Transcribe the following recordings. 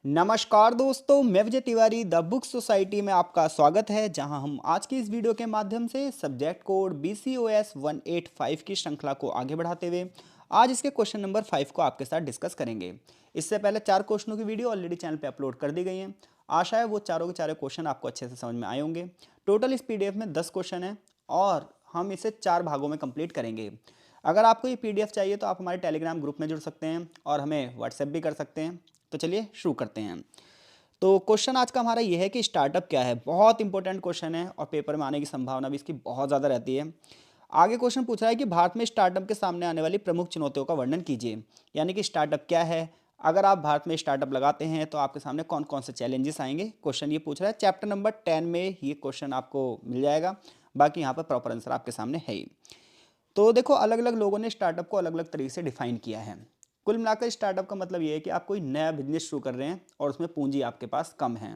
नमस्कार दोस्तों, मैं Vijay Tiwari the book society में आपका स्वागत है। जहां हम आज की इस वीडियो के माध्यम से सब्जेक्ट कोड BCOS 185 की श्रृंखला को आगे बढ़ाते हुए आज इसके क्वेश्चन नंबर 5 को आपके साथ डिस्कस करेंगे। इससे पहले 4 क्वेश्चनों की वीडियो ऑलरेडी चैनल पे अपलोड कर दी गई है। आशा है वो चारों के चारों क्वेश्चन आपको अच्छे से समझ में आए होंगे। टोटल इस PDF में 10 क्वेश्चन है और हम इसे 4 भागों में कंप्लीट करेंगे। अगर आपको ये PDF चाहिए तो आप हमारे टेलीग्राम ग्रुप में जुड़ सकते हैं और हमें व्हाट्सएप भी कर सकते हैं। तो चलिए शुरू करते हैं। तो क्वेश्चन आज का हमारा ये है कि स्टार्टअप क्या है। बहुत इंपॉर्टेंट क्वेश्चन है और पेपर में आने की संभावना भी इसकी बहुत ज़्यादा रहती है। आगे क्वेश्चन पूछ रहा है कि भारत में स्टार्टअप के सामने आने वाली प्रमुख चुनौतियों का वर्णन कीजिए। यानी कि स्टार्टअप क्या है, अगर आप भारत में स्टार्टअप लगाते हैं तो आपके सामने कौन कौन से चैलेंजेस आएंगे, क्वेश्चन ये पूछ रहा है। चैप्टर नंबर 10 में ये क्वेश्चन आपको मिल जाएगा। बाकी यहाँ पर प्रॉपर आंसर आपके सामने है ही। तो देखो, अलग अलग लोगों ने स्टार्टअप को अलग अलग तरीके से डिफाइन किया है। कुल मिलाकर स्टार्टअप का मतलब ये है कि आप कोई नया बिजनेस शुरू कर रहे हैं और उसमें पूंजी आपके पास कम है।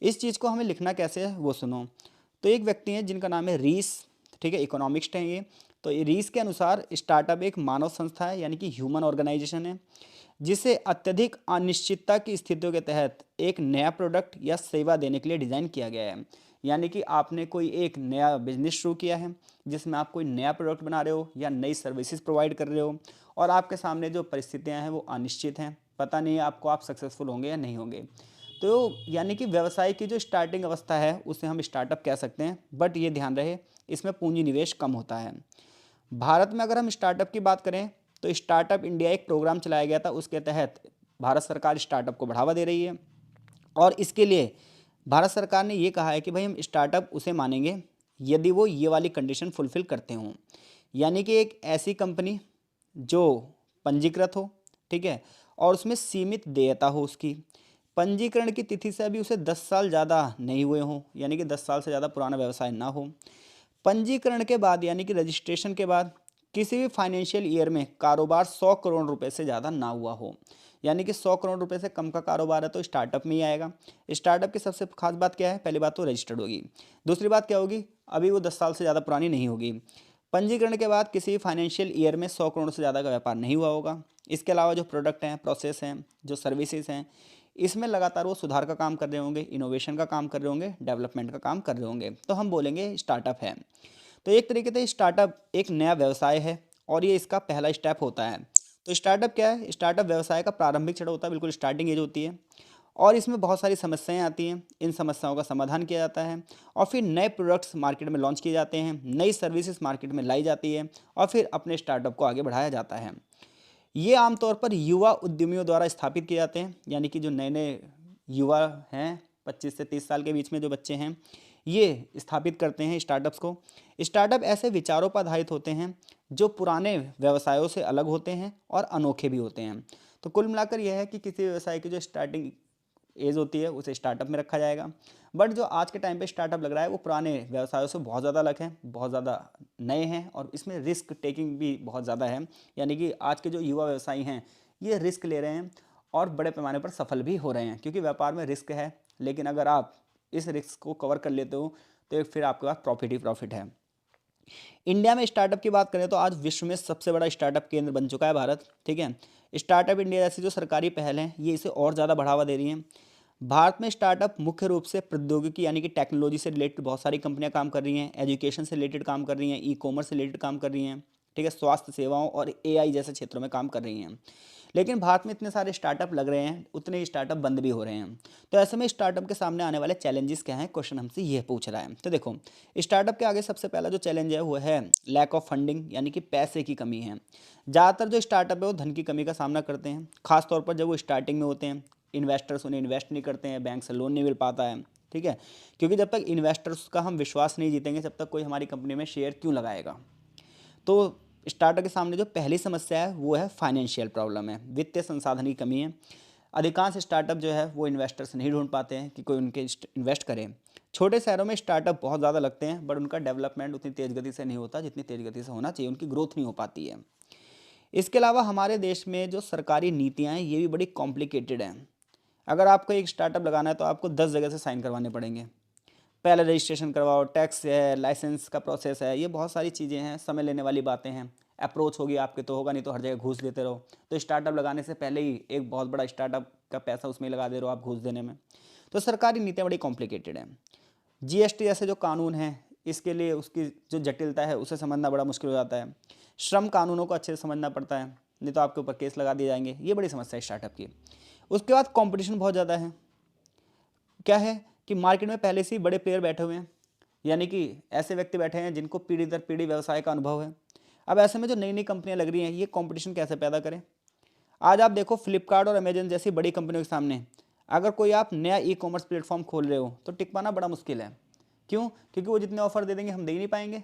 इस चीज़ को हमें लिखना कैसे है वो सुनो। तो एक व्यक्ति है जिनका नाम है रीस, ठीक है, इकोनॉमिक्स्ट हैं ये। तो ये रीस के अनुसार स्टार्टअप एक मानव संस्था है, यानी कि ह्यूमन ऑर्गेनाइजेशन है, जिसे अत्यधिक अनिश्चितता की स्थितियों के तहत एक नया प्रोडक्ट या सेवा देने के लिए डिज़ाइन किया गया है। यानी कि आपने कोई एक नया बिजनेस शुरू किया है जिसमें आप कोई नया प्रोडक्ट बना रहे हो या नई सर्विसेज प्रोवाइड कर रहे हो और आपके सामने जो परिस्थितियां हैं वो अनिश्चित हैं, पता नहीं है आपको आप सक्सेसफुल होंगे या नहीं होंगे। तो यानी कि व्यवसाय की जो स्टार्टिंग अवस्था है उसे हम स्टार्टअप कह सकते हैं, बट ये ध्यान रहे इसमें पूंजी निवेश कम होता है। भारत में अगर हम स्टार्टअप की बात करें तो स्टार्टअप इंडिया एक प्रोग्राम चलाया गया था, उसके तहत भारत सरकार स्टार्टअप को बढ़ावा दे रही है। और इसके लिए भारत सरकार ने ये कहा है कि भाई हम स्टार्टअप उसे मानेंगे यदि वो ये वाली कंडीशन फुलफिल करते हों। यानी कि एक ऐसी कंपनी जो पंजीकृत हो, ठीक है, और उसमें सीमित देयता हो उसकी। पंजीकरण की तिथि से अभी उसे 10 साल ज़्यादा नहीं हुए हों, यानी कि 10 साल से ज़्यादा पुराना व्यवसाय ना हो। पंजीकरण के बाद यानी कि रजिस्ट्रेशन के बाद किसी भी फाइनेंशियल ईयर में कारोबार 100 करोड़ रुपए से ज़्यादा ना हुआ हो। यानी कि 100 करोड़ रुपए से कम का कारोबार है तो स्टार्टअप में ही आएगा। स्टार्टअप की सबसे खास बात क्या है, पहली बात तो रजिस्टर्ड होगी। दूसरी बात क्या होगी, अभी वो 10 साल से ज़्यादा पुरानी नहीं होगी। पंजीकरण के बाद किसी भी फाइनेंशियल ईयर में 100 करोड़ से ज़्यादा का व्यापार नहीं हुआ होगा। इसके अलावा जो प्रोडक्ट हैं, प्रोसेस हैं, जो सर्विसेज हैं, इसमें लगातार वो सुधार का काम कर रहे होंगे, इनोवेशन का काम कर रहे होंगे, डेवलपमेंट का काम कर रहे होंगे, तो हम बोलेंगे स्टार्टअप है। तो एक तरीके से स्टार्टअप एक नया व्यवसाय है और ये इसका पहला स्टेप होता है। तो स्टार्टअप क्या है, स्टार्टअप व्यवसाय का प्रारंभिक चरण होता है, बिल्कुल स्टार्टिंग एज होती है और इसमें बहुत सारी समस्याएं आती हैं। इन समस्याओं का समाधान किया जाता है और फिर नए प्रोडक्ट्स मार्केट में लॉन्च किए जाते हैं, नई सर्विसेज मार्केट में लाई जाती है और फिर अपने स्टार्टअप को आगे बढ़ाया जाता है। ये आमतौर पर युवा उद्यमियों द्वारा स्थापित किए जाते हैं, यानी कि जो नए नए युवा हैं, 25 से 30 साल के बीच में जो बच्चे हैं, ये स्थापित करते हैं स्टार्टअप्स को। स्टार्टअप ऐसे विचारों पर आधारित होते हैं जो पुराने व्यवसायों से अलग होते हैं और अनोखे भी होते हैं। तो कुल मिलाकर यह है कि किसी व्यवसाय की जो स्टार्टिंग एज होती है उसे स्टार्टअप में रखा जाएगा। बट जो आज के टाइम पे स्टार्टअप लग रहा है वो पुराने व्यवसायों से बहुत ज़्यादा अलग है, बहुत ज़्यादा नए हैं और इसमें रिस्क टेकिंग भी बहुत ज़्यादा है। यानी कि आज के जो युवा व्यवसायी हैं ये रिस्क ले रहे हैं और बड़े पैमाने पर सफल भी हो रहे हैं, क्योंकि व्यापार में रिस्क है, लेकिन अगर आप इस रिस्क को कवर कर लेते हो तो फिर आपके पास प्रॉफिट ही प्रॉफिट है। इंडिया में स्टार्टअप की बात करें तो आज विश्व में सबसे बड़ा स्टार्टअप केंद्र बन चुका है भारत, ठीक है। स्टार्टअप इंडिया जैसी जो सरकारी पहल हैं ये इसे और ज़्यादा बढ़ावा दे रही हैं। भारत में स्टार्टअप मुख्य रूप से प्रौद्योगिकी यानी कि टेक्नोलॉजी से रिलेटेड बहुत सारी कंपनियां काम कर रही हैं, एजुकेशन से रिलेटेड काम कर रही हैं, ई कॉमर्स से रिलेटेड काम कर रही हैं, ठीक है, स्वास्थ्य सेवाओं और एआई जैसे क्षेत्रों में काम कर रही हैं। लेकिन भारत में इतने सारे स्टार्टअप लग रहे हैं, उतने ही स्टार्टअप बंद भी हो रहे हैं। तो ऐसे में स्टार्टअप के सामने आने वाले चैलेंजेस क्या हैं, क्वेश्चन हमसे ये पूछ रहा है। तो देखो, स्टार्टअप के आगे सबसे पहला जो चैलेंज है वो है लैक ऑफ फंडिंग, यानी कि पैसे की कमी है। ज़्यादातर जो स्टार्टअप है वो धन की कमी का सामना करते हैं, खासतौर पर जब वो स्टार्टिंग में होते हैं। इन्वेस्टर्स उन्हें इन्वेस्ट नहीं करते हैं, बैंक से लोन नहीं मिल पाता है, ठीक है, क्योंकि जब तक इन्वेस्टर्स का हम विश्वास नहीं जीतेंगे जब तक कोई हमारी कंपनी में शेयर क्यों लगाएगा। तो स्टार्टअप के सामने जो पहली समस्या है वो है फाइनेंशियल प्रॉब्लम है, वित्तीय संसाधन की कमी है। अधिकांश स्टार्टअप जो है वो इन्वेस्टर्स नहीं ढूंढ पाते हैं कि कोई उनके इन्वेस्ट करे। छोटे शहरों में स्टार्टअप बहुत ज़्यादा लगते हैं बट उनका डेवलपमेंट उतनी तेज़ गति से नहीं होता जितनी तेज़ गति से होना चाहिए, उनकी ग्रोथ नहीं हो पाती है। इसके अलावा हमारे देश में जो सरकारी नीतियाँ हैं ये भी बड़ी कॉम्प्लिकेटेड हैं। अगर आपको एक स्टार्टअप लगाना है तो आपको 10 जगह से साइन करवाने पड़ेंगे। पहले रजिस्ट्रेशन करवाओ, टैक्स है, लाइसेंस का प्रोसेस है, ये बहुत सारी चीज़ें हैं, समय लेने वाली बातें हैं। अप्रोच होगी आपके तो होगा, नहीं तो हर जगह घूस देते रहो। तो स्टार्टअप लगाने से पहले ही एक बहुत बड़ा स्टार्टअप का पैसा उसमें लगा दे रहे हो आप घूस देने में। तो सरकारी नीतियाँ बड़ी कॉम्प्लिकेटेड हैं। जीएसटी जैसे जो कानून है, इसके लिए उसकी जो जटिलता है उसे समझना बड़ा मुश्किल हो जाता है। श्रम कानूनों को अच्छे से समझना पड़ता है, नहीं तो आपके ऊपर केस लगा दिए जाएंगे। ये बड़ी समस्या है स्टार्टअप की। उसके बाद कंपटीशन बहुत ज़्यादा है। क्या है कि मार्केट में पहले से ही बड़े प्लेयर बैठे हुए हैं, यानी कि ऐसे व्यक्ति बैठे हैं जिनको पीढ़ी दर पीढ़ी व्यवसाय का अनुभव है। अब ऐसे में जो नई नई कंपनियां लग रही हैं, ये कंपटीशन कैसे पैदा करें। आज आप देखो फ्लिपकार्ट और अमेजन जैसी बड़ी कंपनियों के सामने अगर कोई आप नया ई कॉमर्स प्लेटफॉर्म खोल रहे हो तो टिक पाना बड़ा मुश्किल है। क्यों? क्योंकि वो जितने ऑफर दे देंगे हम दे ही नहीं पाएंगे।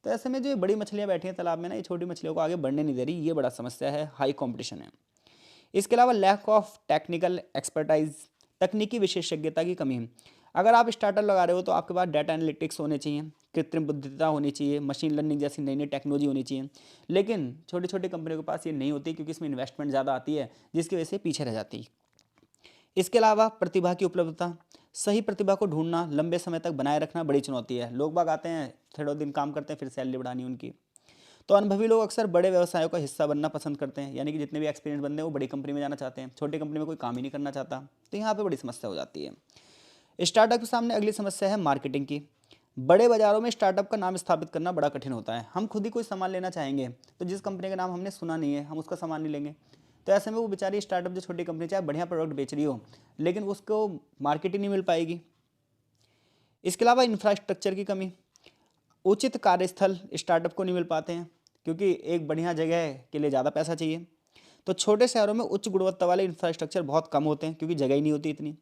तो ऐसे में जो ये बड़ी मछलियाँ बैठी हैं तालाब में ना, ये छोटी मछलियों को आगे बढ़ने नहीं दे रही। ये बड़ा समस्या है, हाई कॉम्पिटिशन है। इसके अलावा लैक ऑफ टेक्निकल एक्सपर्टाइज, तकनीकी विशेषज्ञता की कमी है। अगर आप स्टार्टअप लगा रहे हो तो आपके पास डाटा एनालिटिक्स होने चाहिए, कृत्रिम बुद्धिमत्ता होनी चाहिए, मशीन लर्निंग जैसी नई नई टेक्नोलॉजी होनी चाहिए। लेकिन छोटी छोटी कंपनियों के पास ये नहीं होती, क्योंकि इसमें इन्वेस्टमेंट ज़्यादा आती है, जिसकी वजह से पीछे रह जाती है। इसके अलावा प्रतिभा की उपलब्धता, सही प्रतिभा को ढूंढना, लंबे समय तक बनाए रखना बड़ी चुनौती है। लोग बाग आते हैं, थोड़ा दिन काम करते हैं, फिर सैलरी बढ़ानी उनकी। तो अनुभवी लोग अक्सर बड़े व्यवसायों का हिस्सा बनना पसंद करते हैं, यानी कि जितने भी एक्सपीरियंस बंदे हैं वो बड़ी कंपनी में जाना चाहते हैं, छोटी कंपनी में कोई काम ही नहीं करना चाहता। तो यहाँ पे बड़ी समस्या हो जाती है। स्टार्टअप के सामने अगली समस्या है मार्केटिंग की। बड़े बाजारों में स्टार्टअप का नाम स्थापित करना बड़ा कठिन होता है। हम खुद ही कोई सामान लेना चाहेंगे तो जिस कंपनी का नाम हमने सुना नहीं है, हम उसका सामान नहीं लेंगे। तो ऐसे में वो बेचारी स्टार्टअप जो छोटी कंपनी चाहे बढ़िया प्रोडक्ट बेच रही हो, लेकिन उसको मार्केट ही नहीं मिल पाएगी। इसके अलावा इंफ्रास्ट्रक्चर की कमी, उचित कार्यस्थल स्टार्टअप को नहीं मिल पाते हैं, क्योंकि एक बढ़िया जगह के लिए ज़्यादा पैसा चाहिए। तो छोटे शहरों में उच्च गुणवत्ता वाले इंफ्रास्ट्रक्चर बहुत कम होते हैं, क्योंकि जगह ही नहीं होती इतनी।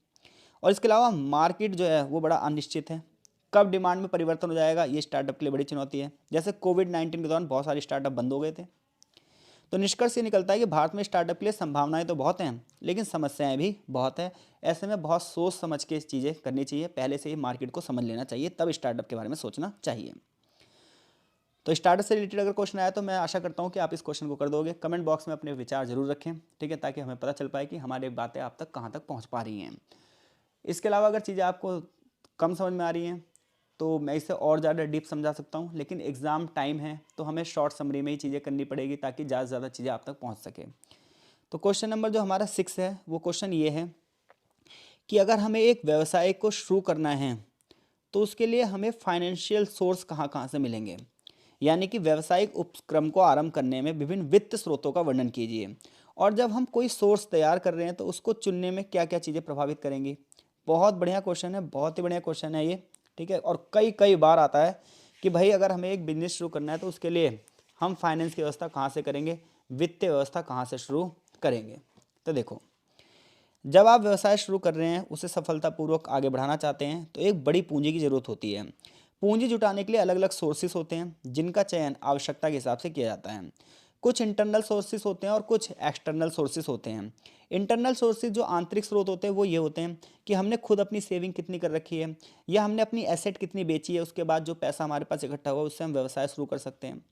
और इसके अलावा मार्केट जो है वो बड़ा अनिश्चित है, कब डिमांड में परिवर्तन हो जाएगा, ये स्टार्टअप के लिए बड़ी चुनौती है। जैसे कोविड-19 के दौरान बहुत सारे स्टार्टअप बंद हो गए थे। तो निष्कर्ष ये निकलता है कि भारत में स्टार्टअप के लिए संभावनाएं तो बहुत हैं, लेकिन समस्याएं भी बहुत है। ऐसे में बहुत सोच समझ के चीज़ें करनी चाहिए, पहले से ही मार्केट को समझ लेना चाहिए, तब स्टार्टअप के बारे में सोचना चाहिए। तो स्टार्टअप से रिलेटेड अगर क्वेश्चन आया तो मैं आशा करता हूँ कि आप इस क्वेश्चन को कर दोगे। कमेंट बॉक्स में अपने विचार जरूर रखें, ठीक है, ताकि हमें पता चल पाए कि हमारी बातें आप तक कहाँ तक पहुँच पा रही हैं। इसके अलावा अगर चीज़ें आपको कम समझ में आ रही हैं तो मैं इसे और ज़्यादा डीप समझा सकता हूँ, लेकिन एग्ज़ाम टाइम है तो हमें शॉर्ट समरी में ही चीज़ें करनी पड़ेगी, ताकि ज़्यादा से ज़्यादा चीज़ें आप तक पहुँच सके। तो क्वेश्चन नंबर जो हमारा 6 है, वो क्वेश्चन ये है कि अगर हमें एक व्यवसाय को शुरू करना है तो उसके लिए हमें फाइनेंशियल सोर्स कहाँ कहाँ से मिलेंगे। यानी कि व्यावसायिक उपक्रम को आरंभ करने में विभिन्न वित्त स्रोतों का वर्णन कीजिए। और जब हम कोई सोर्स तैयार कर रहे हैं तो उसको चुनने में क्या क्या चीज़ें प्रभावित करेंगी। बहुत बढ़िया क्वेश्चन है, बहुत ही बढ़िया क्वेश्चन है ये, ठीक है। और कई कई बार आता है कि भाई अगर हमें एक बिजनेस शुरू करना है तो उसके लिए हम फाइनेंस की व्यवस्था कहाँ से करेंगे, वित्तीय व्यवस्था कहाँ से शुरू करेंगे। तो देखो, जब आप व्यवसाय शुरू कर रहे हैं, उसे सफलतापूर्वक आगे बढ़ाना चाहते हैं, तो एक बड़ी पूंजी की ज़रूरत होती है। पूंजी जुटाने के लिए अलग अलग सोर्सेस होते हैं, जिनका चयन आवश्यकता के हिसाब से किया जाता है। कुछ इंटरनल सोर्सेस होते हैं और कुछ एक्सटर्नल सोर्सेस होते हैं। इंटरनल सोर्सेज जो आंतरिक स्रोत होते हैं वो ये होते हैं कि हमने खुद अपनी सेविंग कितनी कर रखी है, या हमने अपनी एसेट कितनी बेची है, उसके बाद जो पैसा हमारे पास इकट्ठा हुआ उससे हम व्यवसाय शुरू कर सकते हैं।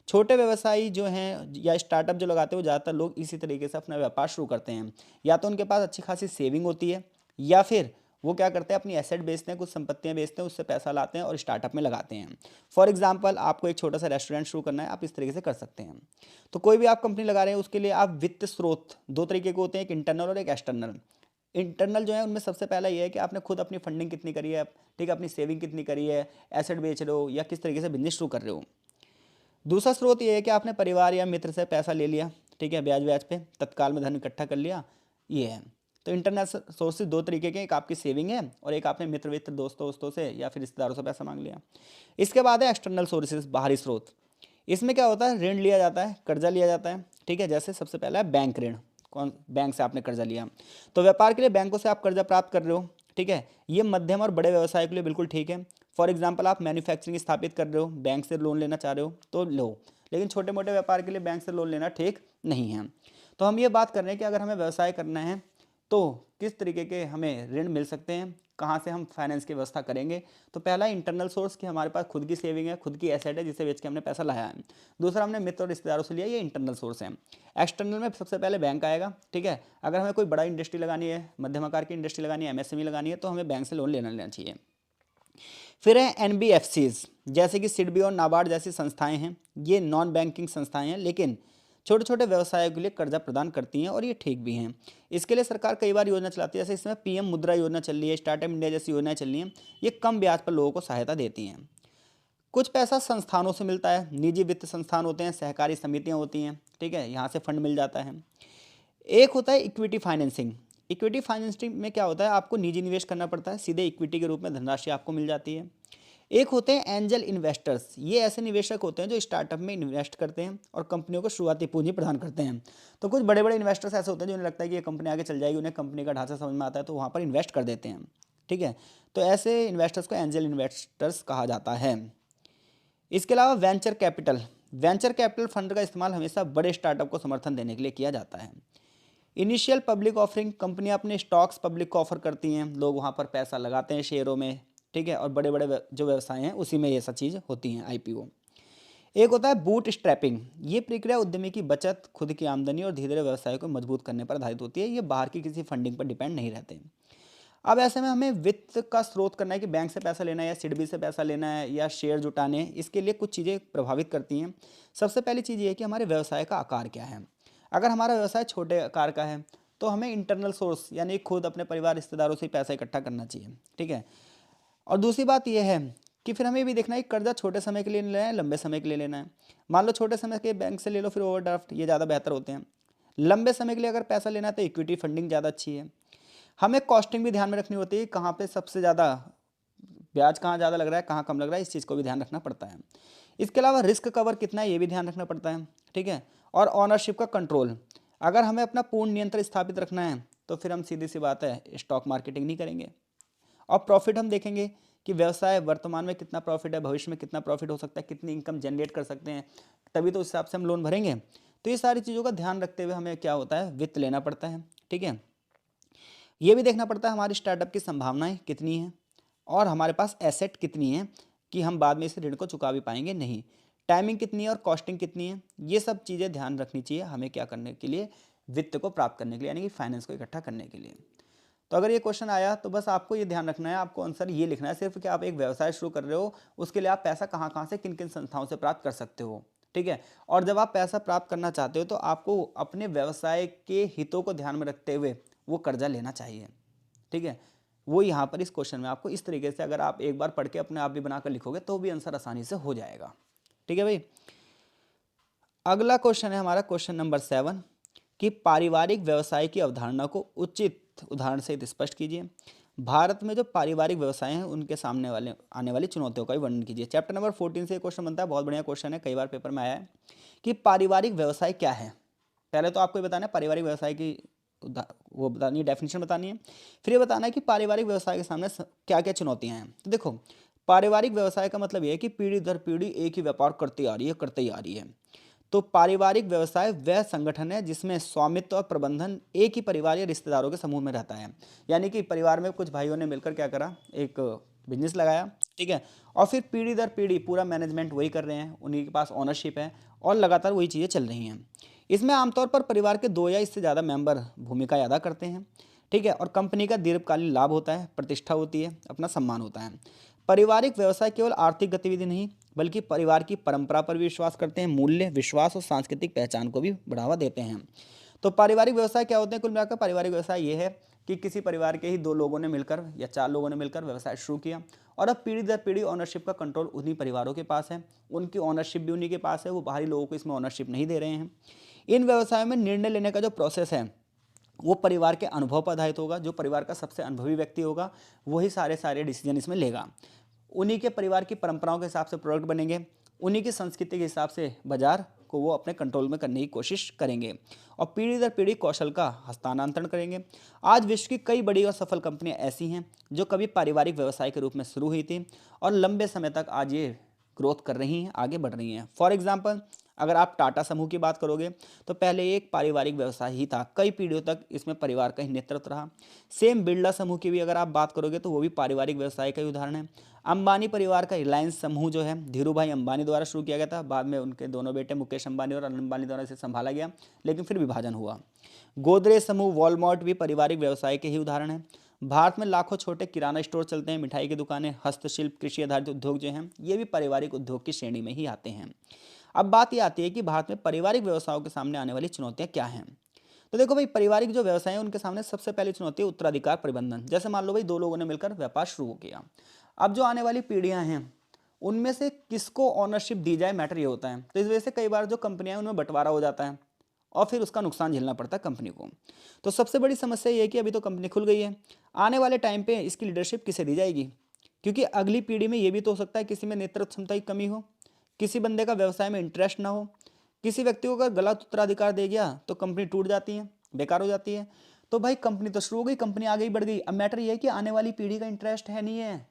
छोटे व्यवसायी जो हैं या स्टार्टअप जो लगाते हैं, वो ज़्यादातर लोग इसी तरीके से अपना व्यापार शुरू करते हैं। या तो उनके पास अच्छी खासी सेविंग होती है, या फिर वो क्या करते हैं, अपनी एसेट बेचते हैं, कुछ संपत्तियां बेचते हैं, उससे पैसा लाते हैं और स्टार्टअप में लगाते हैं। फॉर एग्जांपल, आपको एक छोटा सा रेस्टोरेंट शुरू करना है, आप इस तरीके से कर सकते हैं। तो कोई भी आप कंपनी लगा रहे हैं, उसके लिए आप वित्त स्रोत दो तरीके के होते हैं, एक इंटरनल और एक एक्सटर्नल। इंटरनल जो है उनमें सबसे पहला ये है कि आपने खुद अपनी फंडिंग कितनी करी है, ठीक है, अपनी सेविंग कितनी करी है, एसेट बेच रहे हो या किस तरीके से बिजनेस शुरू कर रहे हो। दूसरा स्रोत ये है कि आपने परिवार या मित्र से पैसा ले लिया, ठीक है, ब्याज ब्याज पे तत्काल में धन इकट्ठा कर लिया, ये है। तो इंटरनेट सोर्सेज दो तरीके के, एक आपकी सेविंग है और एक आपने मित्र वित्र दोस्तों दोस्तों से या फिर रिश्तेदारों से पैसा मांग लिया। इसके बाद है एक्सटर्नल सोर्सेज, बाहरी स्रोत। इसमें क्या होता है, ऋण लिया जाता है, कर्जा लिया जाता है, ठीक है। जैसे सबसे पहला है बैंक ऋण, कौन, बैंक से आपने कर्जा लिया, तो व्यापार के लिए बैंकों से आप कर्जा प्राप्त कर रहे हो, ठीक है। ये मध्यम और बड़े व्यवसाय के लिए बिल्कुल ठीक है। फॉर एग्जाम्पल, आप मैन्युफैक्चरिंग स्थापित कर रहे हो, बैंक से लोन लेना चाह रहे हो तो लो, लेकिन छोटे मोटे व्यापार के लिए बैंक से लोन लेना ठीक नहीं है। तो हम ये बात कर रहे हैं कि अगर हमें व्यवसाय करना है तो किस तरीके के हमें ऋण मिल सकते हैं, कहाँ से हम फाइनेंस की व्यवस्था करेंगे। तो पहला इंटरनल सोर्स कि हमारे पास खुद की सेविंग है, खुद की एसेट है जिसे बेच के हमने पैसा लाया है। दूसरा, हमने मित्र और रिश्तेदारों से लिया, ये इंटरनल सोर्स है। एक्सटर्नल में सबसे पहले बैंक आएगा, ठीक है। अगर हमें कोई बड़ा इंडस्ट्री लगानी है, मध्यम आकार की इंडस्ट्री लगानी है, एमएसएमई लगानी है, तो हमें बैंक से लोन लेना चाहिए। फिर है एनबीएफसीज, जैसे कि सिडबी और नाबार्ड जैसी संस्थाएं हैं। ये नॉन बैंकिंग संस्थाएं हैं, लेकिन छोटे छोटे व्यवसायों के लिए कर्जा प्रदान करती हैं और ये ठीक भी हैं। इसके लिए सरकार कई बार योजना चलाती है, जैसे इसमें पीएम मुद्रा योजना चल रही है, स्टार्टअप इंडिया जैसी योजनाएं चल रही हैं। ये कम ब्याज पर लोगों को सहायता देती हैं। कुछ पैसा संस्थानों से मिलता है, निजी वित्त संस्थान होते हैं, सहकारी समितियां होती हैं, ठीक है, यहाँ से फंड मिल जाता है। एक होता है इक्विटी फाइनेंसिंग। इक्विटी फाइनेंसिंग में क्या होता है, आपको निजी निवेश करना पड़ता है, सीधे इक्विटी के रूप में धनराशि आपको मिल जाती है। एक होते हैं एंजल इन्वेस्टर्स। ये ऐसे निवेशक होते हैं जो स्टार्टअप में इन्वेस्ट करते हैं और कंपनियों को शुरुआती पूंजी प्रदान करते हैं। तो कुछ बड़े बड़े इन्वेस्टर्स ऐसे होते हैं जिन्हें लगता है कि ये कंपनी आगे चल जाएगी, उन्हें कंपनी का ढांचा समझ में आता है, तो वहाँ पर इन्वेस्ट कर देते हैं, ठीक है। तो ऐसे इन्वेस्टर्स को एंजल इन्वेस्टर्स कहा जाता है। इसके अलावा venture capital. Venture capital fund का इस्तेमाल हमेशा बड़े स्टार्टअप को समर्थन देने के लिए किया जाता है। इनिशियल पब्लिक ऑफरिंग, कंपनियां अपने स्टॉक्स पब्लिक को ऑफर करती हैं, लोग वहां पर पैसा लगाते हैं शेयरों में, ठीक है, और बड़े बड़े जो व्यवसाय हैं उसी में ये सब चीज़ होती हैं, आईपीओ। एक होता है बूट स्ट्रैपिंग। ये प्रक्रिया उद्यमी की बचत, खुद की आमदनी और धीरे धीरे व्यवसाय को मजबूत करने पर आधारित होती है। ये बाहर की किसी फंडिंग पर डिपेंड नहीं रहते। अब ऐसे में हमें वित्त का स्रोत करना है कि बैंक से पैसा लेना है या सिडबी से पैसा लेना है या शेयर जुटाने, इसके लिए कुछ चीज़ें प्रभावित करती हैं। सबसे पहली चीज़ ये है कि हमारे व्यवसाय का आकार क्या है। अगर हमारा व्यवसाय छोटे आकार का है तो हमें इंटरनल सोर्स यानी खुद अपने परिवार रिश्तेदारों से ही पैसा इकट्ठा करना चाहिए, ठीक है। और दूसरी बात यह है कि फिर हमें ये भी देखना है कि कर्जा छोटे समय के लिए लेना है, लंबे समय के लिए लेना है। मान लो छोटे समय के बैंक से ले लो, फिर ओवरड्राफ्ट, ये ज़्यादा बेहतर होते हैं। लंबे समय के लिए अगर पैसा लेना है तो इक्विटी फंडिंग ज़्यादा अच्छी है। हमें कॉस्टिंग भी ध्यान में रखनी होती है, कहाँ पे सबसे ज़्यादा ब्याज, कहाँ ज़्यादा लग रहा है, कहाँ कम लग रहा है, इस चीज़ को भी ध्यान रखना पड़ता है। इसके अलावा रिस्क कवर कितना है ये भी ध्यान रखना पड़ता है, ठीक है। और ऑनरशिप का कंट्रोल, अगर हमें अपना पूर्ण नियंत्रण स्थापित रखना है तो फिर हम सीधी सी बात है स्टॉक मार्केटिंग नहीं करेंगे। और प्रॉफिट हम देखेंगे कि व्यवसाय वर्तमान में कितना प्रॉफिट है, भविष्य में कितना प्रॉफिट हो सकता है, कितनी इनकम जनरेट कर सकते हैं, तभी तो उस हिसाब से हम लोन भरेंगे। तो ये सारी चीज़ों का ध्यान रखते हुए हमें क्या होता है, वित्त लेना पड़ता है, ठीक है। ये भी देखना पड़ता है हमारी स्टार्टअप की संभावनाएं कितनी हैं और हमारे पास एसेट कितनी है कि हम बाद में इस ऋण को चुका भी पाएंगे नहीं, टाइमिंग कितनी है और कॉस्टिंग कितनी है। ये सब चीज़ें ध्यान रखनी चाहिए हमें क्या करने के लिए, वित्त को प्राप्त करने के लिए, यानी कि फाइनेंस को इकट्ठा करने के लिए। तो अगर ये क्वेश्चन आया तो बस आपको ये ध्यान रखना है, आपको आंसर ये लिखना है सिर्फ कि आप एक व्यवसाय शुरू कर रहे हो, उसके लिए आप पैसा कहाँ कहाँ से किन किन संस्थाओं से प्राप्त कर सकते हो, ठीक है। और जब आप पैसा प्राप्त करना चाहते हो तो आपको अपने व्यवसाय के हितों को ध्यान में रखते हुए वो कर्जा लेना चाहिए, ठीक है। वो यहाँ पर इस क्वेश्चन में आपको इस तरीके से अगर आप एक बार पढ़ के अपने आप भी बनाकर लिखोगे तो भी आंसर आसानी से हो जाएगा, ठीक है भाई। अगला क्वेश्चन है हमारा क्वेश्चन नंबर 7 कि पारिवारिक व्यवसाय की अवधारणा को उचित उदाहरण से स्पष्ट कीजिए। भारत में जो पारिवारिक व्यवसाय हैं उनके सामने वाले आने वाली चुनौतियों का भी वर्णन कीजिए। चैप्टर नंबर 14 से क्वेश्चन बनता है, बहुत बढ़िया क्वेश्चन है, कई बार पेपर में आया है कि पारिवारिक व्यवसाय क्या है। पहले तो आपको ये बताना है पारिवारिक व्यवसाय की वो बतानी है, डेफिनेशन बतानी है। फिर ये बताना है कि पारिवारिक व्यवसाय के सामने क्या क्या चुनौतियां हैं। तो देखो, पारिवारिक व्यवसाय का मतलब ये है कि पीढ़ी दर पीढ़ी एक ही व्यापार करती आ रही है, करते ही आ रही है। तो पारिवारिक व्यवसाय वह संगठन है जिसमें स्वामित्व और प्रबंधन एक ही परिवार या रिश्तेदारों के समूह में रहता है। यानी कि परिवार में कुछ भाइयों ने मिलकर क्या करा, एक बिजनेस लगाया, ठीक है, और फिर पीढ़ी दर पीढ़ी पूरा मैनेजमेंट वही कर रहे हैं, उन्हीं के पास ओनरशिप है और लगातार वही चीज़ें चल रही हैं। इसमें आमतौर पर परिवार के 2 या इससे ज़्यादा मेंबर भूमिका अदा करते हैं, ठीक है, और कंपनी का दीर्घकालीन लाभ होता है, प्रतिष्ठा होती है, अपना सम्मान होता है। पारिवारिक व्यवसाय केवल आर्थिक गतिविधि नहीं बल्कि परिवार की परंपरा पर भी विश्वास करते हैं, मूल्य, विश्वास और सांस्कृतिक पहचान को भी बढ़ावा देते हैं। तो पारिवारिक व्यवसाय क्या होते हैं, कुल मिलाकर पारिवारिक व्यवसाय ये है कि किसी परिवार के ही 2 लोगों ने मिलकर या 4 लोगों ने मिलकर व्यवसाय शुरू किया और अब पीढ़ी दर पीढ़ी ओनरशिप का कंट्रोल उन्हीं परिवारों के पास है, उनकी ओनरशिप भी उन्हीं के पास है, वो बाहरी लोगों को इसमें ओनरशिप नहीं दे रहे हैं। इन व्यवसायों में निर्णय लेने का जो प्रोसेस है वो परिवार के अनुभव पर आधारित होगा। जो परिवार का सबसे अनुभवी व्यक्ति होगा वही सारे सारे डिसीजन इसमें लेगा। उन्हीं के परिवार की परंपराओं के हिसाब से प्रोडक्ट बनेंगे, उन्हीं की संस्कृति के हिसाब से बाजार को वो अपने कंट्रोल में करने की कोशिश करेंगे और पीढ़ी दर पीढ़ी कौशल का हस्तांतरण करेंगे। आज विश्व की कई बड़ी और सफल कंपनियां ऐसी हैं जो कभी पारिवारिक व्यवसाय के रूप में शुरू हुई थी और लंबे समय तक आज ये ग्रोथ कर रही हैं, आगे बढ़ रही हैं। फॉर एग्जाम्पल, अगर आप टाटा समूह की बात करोगे तो पहले एक पारिवारिक व्यवसाय ही था, कई पीढ़ियों तक इसमें परिवार का ही नेतृत्व रहा। सेम बिरला समूह की भी अगर आप बात करोगे तो वो भी पारिवारिक व्यवसाय का ही उदाहरण है। अंबानी परिवार का रिलायंस समूह जो है धीरू भाई अंबानी द्वारा शुरू किया गया था, बाद में उनके दोनों बेटे मुकेश अंबानी और अनिल अंबानी द्वारा इसे संभाला गया, लेकिन फिर विभाजन हुआ। गोदरेज समूह, वॉलमार्ट भी पारिवारिक व्यवसाय के ही उदाहरण है। भारत में लाखों छोटे किराना स्टोर चलते हैं, मिठाई की दुकानें, हस्तशिल्प, कृषि आधारित उद्योग जो हैं ये भी पारिवारिक उद्योग की श्रेणी में ही आते हैं। अब बात ये आती है कि भारत में पारिवारिक व्यवसायों के सामने आने वाली चुनौतियां क्या हैं। तो देखो भाई, पारिवारिक जो व्यवसाय है उनके सामने सबसे पहली चुनौती है उत्तराधिकार प्रबंधन। जैसे मान लो भाई, दो लोगों ने मिलकर व्यापार शुरू किया। अब जो आने वाली पीढ़ियां हैं उनमें से किसको ऑनरशिप दी जाए, मैटर ये होता है। तो इस वजह से कई बार जो कंपनियां हैं उनमें बंटवारा हो जाता है और फिर उसका नुकसान झेलना पड़ता है कंपनी को। तो सबसे बड़ी समस्या ये है कि अभी तो कंपनी खुल गई है, आने वाले टाइम पे इसकी लीडरशिप किसे दी जाएगी। क्योंकि अगली पीढ़ी में ये भी तो हो सकता है किसी में नेतृत्व क्षमता की कमी हो, किसी बंदे का व्यवसाय में इंटरेस्ट ना हो, किसी व्यक्ति को अगर गलत उत्तराधिकार दे गया तो कंपनी टूट जाती है, बेकार हो जाती है। तो भाई कंपनी तो शुरू हो गई, कंपनी आगे ही बढ़ गई, अब मैटर ये है कि आने वाली पीढ़ी का इंटरेस्ट है नहीं है,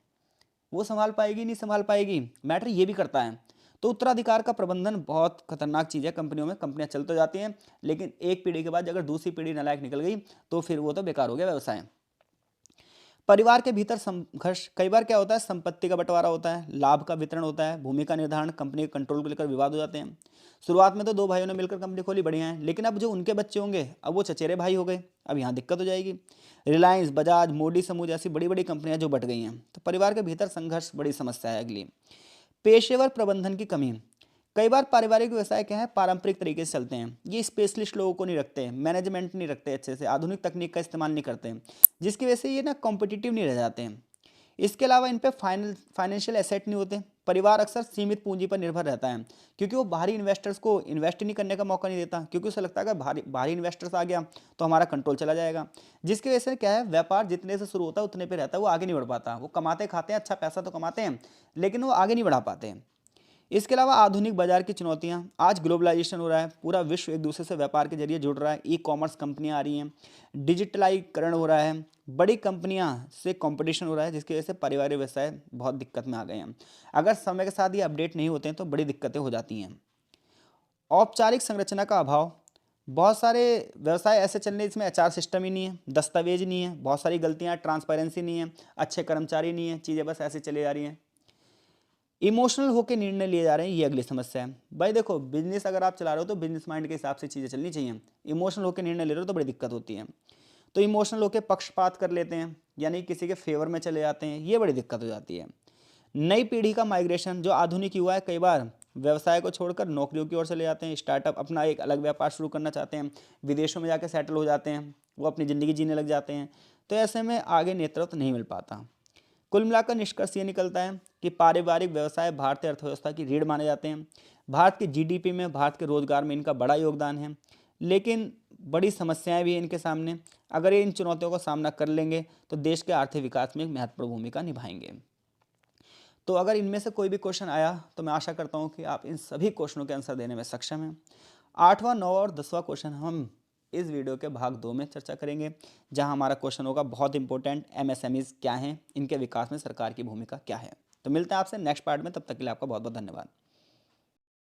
वो संभाल पाएगी नहीं संभाल पाएगी, मैटर ये भी करता है। तो उत्तराधिकार का प्रबंधन बहुत खतरनाक चीज़ है कंपनियों में। कंपनियां चल तो जाती हैं लेकिन एक पीढ़ी के बाद अगर दूसरी पीढ़ी नालायक निकल गई तो फिर वो तो बेकार हो गया व्यवसाय। परिवार के भीतर संघर्ष, कई बार क्या होता है, संपत्ति का बंटवारा होता है, लाभ का वितरण होता है, भूमि का निर्धारण, कंपनी के कंट्रोल को लेकर विवाद हो जाते हैं। शुरुआत में तो दो भाइयों ने मिलकर कंपनी खोली, बढ़िया है, लेकिन अब जो उनके बच्चे होंगे अब वो चचेरे भाई हो गए, अब यहाँ दिक्कत हो जाएगी। रिलायंस, बजाज, मोदी समूह जैसी बड़ी बड़ी कंपनियां जो बट गई हैं, तो परिवार के भीतर संघर्ष बड़ी समस्या है। अगली, पेशेवर प्रबंधन की कमी। कई बार पारिवारिक व्यवसाय क्या है, पारंपरिक तरीके से चलते हैं, ये स्पेशलिस्ट लोगों को नहीं रखते, मैनेजमेंट नहीं रखते, अच्छे से आधुनिक तकनीक का इस्तेमाल नहीं करते, जिसकी वजह से ये ना कॉम्पिटिटिव नहीं रह जाते हैं। इसके अलावा इन पे फाइनेंशियल एसेट नहीं होते। परिवार अक्सर सीमित पूंजी पर निर्भर रहता है क्योंकि वो बाहरी इन्वेस्टर्स को इन्वेस्ट ही नहीं करने का मौका नहीं देता, क्योंकि उसे लगता है कि बाहरी इन्वेस्टर्स आ गया तो हमारा कंट्रोल चला जाएगा। जिसकी वजह से क्या है, व्यापार जितने से शुरू होता है उतने पे रहता है, वो आगे नहीं बढ़ पाता। वो कमाते खाते हैं, अच्छा पैसा तो कमाते हैं लेकिन वो आगे नहीं बढ़ा पाते हैं। इसके अलावा आधुनिक बाजार की चुनौतियां, आज ग्लोबलाइजेशन हो रहा है, पूरा विश्व एक दूसरे से व्यापार के जरिए जुड़ रहा है, ई कॉमर्स कंपनियां आ रही हैं, डिजिटलाइकरण हो रहा है, बड़ी कंपनियां से कंपटीशन हो रहा है, जिसकी वजह से पारिवारिक व्यवसाय बहुत दिक्कत में आ गए हैं। अगर समय के साथ ये अपडेट नहीं होते हैं तो बड़ी दिक्कतें हो जाती हैं। औपचारिक संरचना का अभाव, बहुत सारे व्यवसाय ऐसे चल रहे हैं इसमें एचआर सिस्टम ही नहीं है, दस्तावेज नहीं है, बहुत सारी गलतियां, ट्रांसपेरेंसी नहीं है, अच्छे कर्मचारी नहीं है, चीज़ें बस ऐसे चली जा रही हैं। इमोशनल होकर निर्णय लिए जा रहे हैं, ये अगली समस्या है। भाई देखो, बिजनेस अगर आप चला रहे हो तो बिजनेस माइंड के हिसाब से चीज़ें चलनी चाहिए। इमोशनल होकर निर्णय ले रहे हो तो बड़ी दिक्कत होती है। तो इमोशनल होकर पक्षपात कर लेते हैं, यानी किसी के फेवर में चले जाते हैं, ये बड़ी दिक्कत हो जाती है। नई पीढ़ी का माइग्रेशन, जो आधुनिक युवा है कई बार व्यवसाय को छोड़कर नौकरियों की ओर चले जाते हैं, स्टार्टअप अपना एक अलग व्यापार शुरू करना चाहते हैं, विदेशों में जाकर सेटल हो जाते हैं, वो अपनी ज़िंदगी जीने लग जाते हैं। तो ऐसे में आगे नेतृत्व नहीं मिल पाता। कुल मिलाकर निष्कर्ष ये निकलता है कि पारिवारिक व्यवसाय भारतीय अर्थव्यवस्था की रीढ़ माने जाते हैं। भारत की जीडीपी में, भारत के रोजगार में इनका बड़ा योगदान है, लेकिन बड़ी समस्याएं भी हैं इनके सामने। अगर ये इन चुनौतियों का सामना कर लेंगे तो देश के आर्थिक विकास में एक महत्वपूर्ण भूमिका निभाएंगे। तो अगर इनमें से कोई भी क्वेश्चन आया तो मैं आशा करता हूँ कि आप इन सभी क्वेश्चनों के आंसर देने में सक्षम हैं। 8वां, 9वां और 10वां क्वेश्चन हम इस वीडियो के भाग 2 में चर्चा करेंगे, जहां हमारा क्वेश्चन होगा बहुत इंपॉर्टेंट, एमएसएमईज क्या हैं, इनके विकास में सरकार की भूमिका क्या है। तो मिलते हैं आपसे नेक्स्ट पार्ट में, तब तक के लिए आपका बहुत बहुत धन्यवाद।